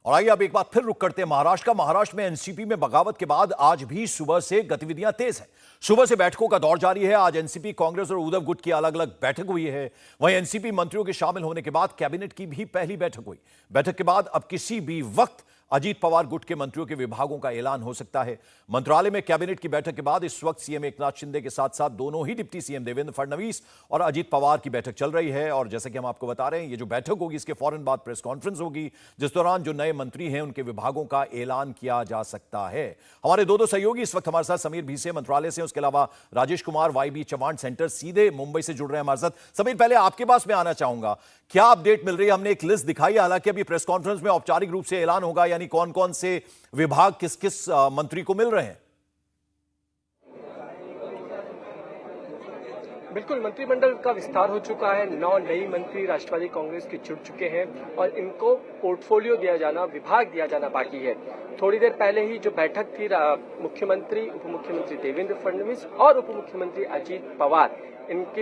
और आइए अब एक बार फिर रुक करते हैं महाराष्ट्र का। महाराष्ट्र में एनसीपी में बगावत के बाद आज भी सुबह से गतिविधियां तेज हैं। सुबह से बैठकों का दौर जारी है। आज एनसीपी, कांग्रेस और उद्धव गुट की अलग अलग बैठक हुई है। वहीं एनसीपी मंत्रियों के शामिल होने के बाद कैबिनेट की भी पहली बैठक हुई। बैठक के बाद अब किसी भी वक्त अजीत पवार गुट के मंत्रियों के विभागों का ऐलान हो सकता है। मंत्रालय में कैबिनेट की बैठक के बाद इस वक्त सीएम एकनाथ शिंदे के साथ साथ दोनों ही डिप्टी सीएम देवेंद्र फडणवीस और अजीत पवार की बैठक चल रही है। और जैसे कि हम आपको बता रहे हैं, ये जो बैठक होगी इसके फौरन बाद प्रेस कॉन्फ्रेंस होगी, जिस दौरान जो नए मंत्री हैं उनके विभागों का ऐलान किया जा सकता है। हमारे दो सहयोगी इस वक्त हमारे साथ समीर भीसे मंत्रालय से, उसके अलावा राजेश कुमार वाईबी चव्हाण सेंटर सीधे मुंबई से जुड़ रहे हैं हमारे साथ। समीर, पहले आपके पास मैं आना चाहूंगा, क्या अपडेट मिल रही है? हमने एक लिस्ट दिखाई है, हालांकि अभी प्रेस कॉन्फ्रेंस में औपचारिक रूप से ऐलान होगा, यानी कौन कौन से विभाग किस किस मंत्री को मिल रहे हैं। बिल्कुल, मंत्रिमंडल का विस्तार हो चुका है। 9 नई मंत्री राष्ट्रवादी कांग्रेस के जुड़ चुके हैं और इनको पोर्टफोलियो दिया जाना, विभाग दिया जाना बाकी है। थोड़ी देर पहले ही जो बैठक थी, मुख्यमंत्री, उप मुख्यमंत्री देवेंद्र फडणवीस और उप मुख्यमंत्री अजीत पवार, इनकी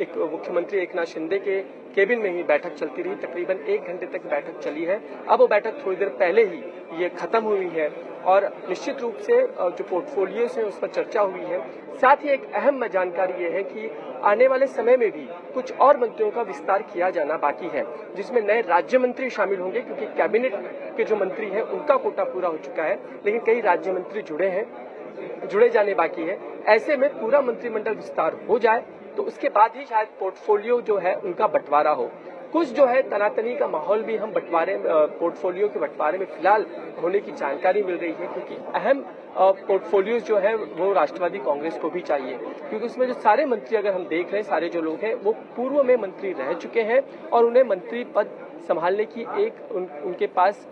एक मुख्यमंत्री एकनाथ शिंदे के केबिन में ही बैठक चलती रही। तकरीबन 1 घंटे तक बैठक चली है। अब वो बैठक थोड़ी देर पहले ही ये खत्म हुई है और निश्चित रूप से जो पोर्टफोलियो है उस पर चर्चा हुई है। साथ ही एक अहम जानकारी ये है कि आने वाले समय में भी कुछ और मंत्रियों का विस्तार किया जाना बाकी है, जिसमें नए राज्य मंत्री शामिल होंगे, क्योंकि कैबिनेट के जो मंत्री हैं उनका कोटा पूरा हो चुका है, लेकिन कई राज्य मंत्री जुड़े जाने बाकी है। ऐसे में पूरा मंत्रिमंडल विस्तार हो जाए तो उसके बाद ही शायद पोर्टफोलियो जो है उनका बंटवारा हो। कुछ जो है तनातनी का माहौल भी हम पोर्टफोलियो के बंटवारे में फिलहाल होने की जानकारी मिल रही है, क्योंकि अहम पोर्टफोलियो जो है वो राष्ट्रवादी कांग्रेस को भी चाहिए, क्योंकि उसमें जो सारे मंत्री अगर हम देख रहे हैं, सारे जो लोग हैं वो पूर्व में मंत्री रह चुके हैं और उन्हें मंत्री पद संभालने की उनके पास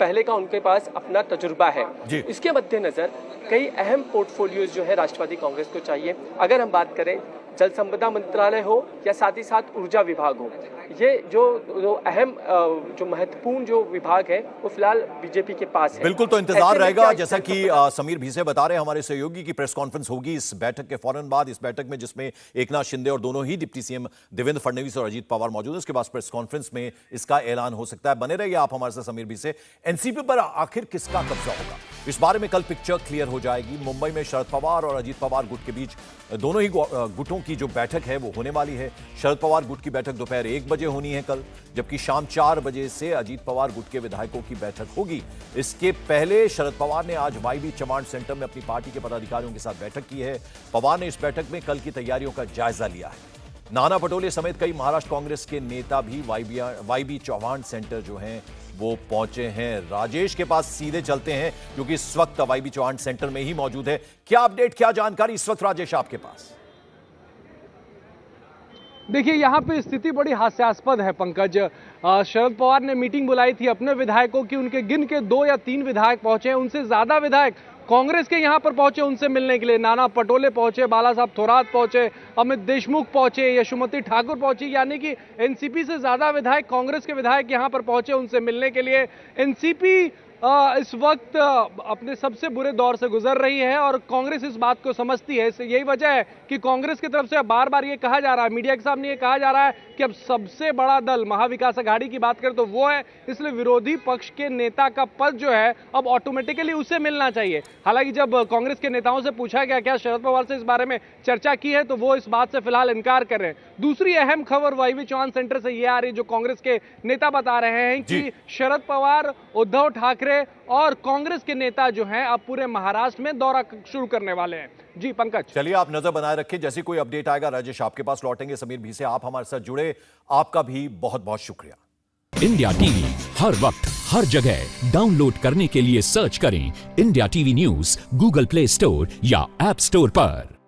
पहले का उनके पास अपना तजुर्बा है। इसके मद्देनजर कई अहम पोर्टफोलियोज जो है राष्ट्रवादी कांग्रेस को चाहिए। अगर हम बात करें जल संपदा मंत्रालय हो या साथ ही साथ ऊर्जा विभाग हो, ये जो अहम जो महत्वपूर्ण जो विभाग है वो फिलहाल बीजेपी के पास है। बिल्कुल, तो इंतजार रहेगा। जैसा कि समीर भीसे बता रहे हैं हमारे सहयोगी की प्रेस कॉन्फ्रेंस होगी इस बैठक के फौरन बाद। इस बैठक में जिसमें एकनाथ शिंदे और दोनों ही डिप्टी सीएम देवेंद्र फडणवीस और अजीत पवार मौजूद है, उसके बाद प्रेस कॉन्फ्रेंस में इसका ऐलान हो सकता है। बने रहिए आप हमारे साथ समीर भीसे। एनसीपी पर आखिर किसका कब्जा होगा, इस बारे में कल पिक्चर क्लियर हो जाएगी। मुंबई में शरद पवार और अजीत पवार गुट के बीच दोनों ही गुटों की जो बैठक है वो होने वाली है। शरद पवार गुट की बैठक दोपहर 1 बजे होनी है कल, जबकि शाम 4 बजे से अजीत पवार गुट के विधायकों की बैठक होगी। इसके पहले शरद पवार ने आज वाईबी चव्हाण सेंटर में अपनी पार्टी के पदाधिकारियों के साथ बैठक की है। पवार ने इस बैठक में कल की तैयारियों का जायजा लिया है। नाना पटोले समेत कई महाराष्ट्र कांग्रेस के नेता भी वाईबी चव्हाण सेंटर जो हैं वो पहुंचे हैं। राजेश के पास सीधे चलते हैं, क्योंकि इस वक्त वाईबी चव्हाण सेंटर में ही मौजूद है। क्या अपडेट, क्या जानकारी इस वक्त राजेश आपके पास? देखिए, यहाँ पे स्थिति बड़ी हास्यास्पद है पंकज। शरद पवार ने मीटिंग बुलाई थी अपने विधायकों की, उनके गिन के 2 या 3 विधायक पहुंचे हैं। उनसे ज्यादा विधायक कांग्रेस के यहाँ पर पहुंचे उनसे मिलने के लिए। नाना पटोले पहुंचे, बाला साहब थोरात पहुंचे, अमित देशमुख पहुंचे, यशोमती ठाकुर पहुंची, यानी कि एनसीपी से ज्यादा विधायक, कांग्रेस के विधायक यहाँ पर पहुंचे उनसे मिलने के लिए। एनसीपी इस वक्त अपने सबसे बुरे दौर से गुजर रही है और कांग्रेस इस बात को समझती है। यही वजह है कि कांग्रेस की तरफ से बार बार ये कहा जा रहा है, मीडिया के सामने ये कहा जा रहा है कि अब सबसे बड़ा दल महाविकास अघाड़ी की बात करें तो वो है, इसलिए विरोधी पक्ष के नेता का पद जो है अब ऑटोमेटिकली उसे मिलना चाहिए। हालांकि जब कांग्रेस के नेताओं से पूछा गया क्या शरद पवार से इस बारे में चर्चा की है, तो वो इस बात से फिलहाल इनकार कर रहे हैं। दूसरी अहम खबर वाईबी चव्हाण सेंटर से ये आ रही, जो कांग्रेस के नेता बता रहे हैं कि शरद पवार, उद्धव ठाकरे और कांग्रेस के नेता जो हैं अब पूरे महाराष्ट्र में दौरा शुरू करने वाले हैं। जी पंकज, चलिए आप नजर बनाए रखें, जैसे कोई अपडेट आएगा राजेश आपके पास लौटेंगे। समीर भीसे आप हमारे साथ जुड़े, आपका भी बहुत बहुत शुक्रिया। इंडिया टीवी हर वक्त हर जगह डाउनलोड करने के लिए सर्च करें India TV news Google play store या ऐप स्टोर पर।